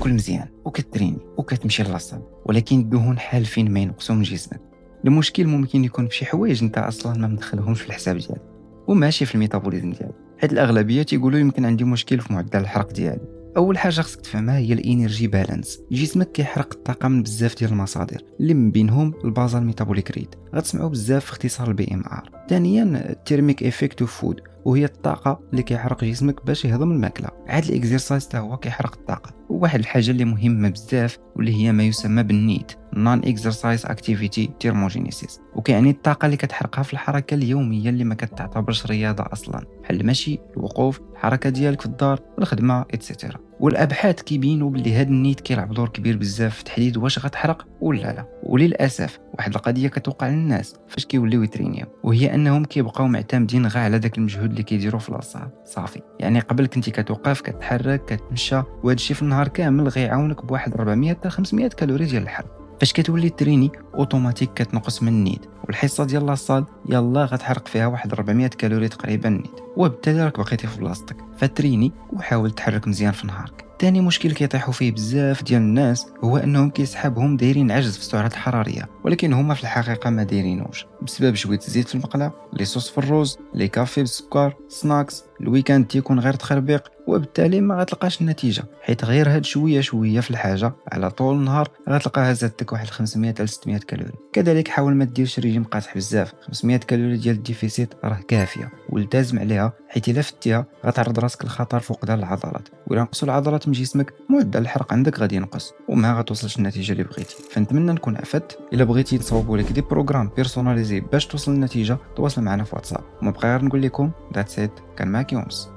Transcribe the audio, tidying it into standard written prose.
كتاكل مزيان وكتريني وكتمشي لاصال، ولكن الدهون حالفين ما ينقصوا من جسمك. المشكل ممكن يكون في شي حوايج انت اصلا ما مدخلهمش في الحساب ديالك وماشي في الميتابوليزم ديالك، حيت الاغلبيه تيقولوا يمكن عندي مشكل في معدل الحرق ديالي. اول حاجه خصك تفهمها هي الانرجي بالانس. جسمك كيحرق الطاقه من بزاف ديال المصادر اللي من بينهم البازال ميتابوليك ريت، غتسمعوا بزاف في اختصار البي ام ار. ثانيا التيرميك افكت اوف فود، وهي الطاقه اللي كيحرق جسمك باش يهضم الماكله. عاد الاكزرسايز حتى هو كيحرق الطاقه. وواحد الحاجه اللي مهمه بزاف واللي هي ما يسمى بالنيت نون اكزرسايز اكتيفيتي ثيرموجينيسيس، وكيعني الطاقه اللي كتحرقها في الحركه اليوميه اللي ما كتعتبرش رياضه اصلا، بحال المشي، الوقوف، الحركه ديالك في الدار، الخدمه ايتترا. والابحاث كيبينوا باللي هذا النيت كيلعب دور كبير بزاف في تحديد واش غتحرق ولا لا. وللاسف واحد القضيه كتوقع للناس فاش كيوليو يترينيو، وهي انهم كيبقاو معتمدين غير على داك المجهود اللي كيديروا في لاصال صافي. يعني قبل كنتي كتوقف كتحرك كتمشى، وهذا الشيء في النهار كامل غيعاونك بواحد 400 حتى 500 كالوري ديال الحرق. فاش كتولي تريني اوتوماتيك كتنقص من النيت، والحصه ديال لاصال يلا غتحرق فيها واحد 400 كالوري تقريبا نيت، وبالتالي راك بقيتي في بلاصتك. فتريني وحاول تحرك مزيان في نهارك. ثاني مشكل كيطيحوا فيه بزاف ديال الناس هو انهم كيسحبهم دايرين عجز في السعرات الحراريه، ولكن هما في الحقيقه ما دايرينوش بسبب شويه الزيت في المقله، لي صوص في الروز، لي كافي بالسكر، سناكس. الويكاند تيكون غير تخربيق، وبالتالي ما غتلقاش النتيجه، حيت غير هاد شويه شويه في الحاجه على طول النهار غتلقاها زادتك واحد 500 حتى 600 كالوري. كذلك حاول ما ديرش ريجيم قاصح بزاف، 500 كالوري ديال الديفيسيت راه كافيه، والتزم عليها حيت الا فتيها غتعرض راسك لخطر فقدان العضلات، وإلا نقصوا العضلات من جسمك معدل الحرق عندك غادي ينقص وما غتوصلش النتيجه اللي بغيتي. فنتمنى نكون افدت. الا بغيتي نصاوبوا لك دي بروغرام بيرسوناليزي باش توصل للنتيجه تواصل معنا في واتساب. وما بقى غير نقول لكم ذاتس ات، كان معاك يونس.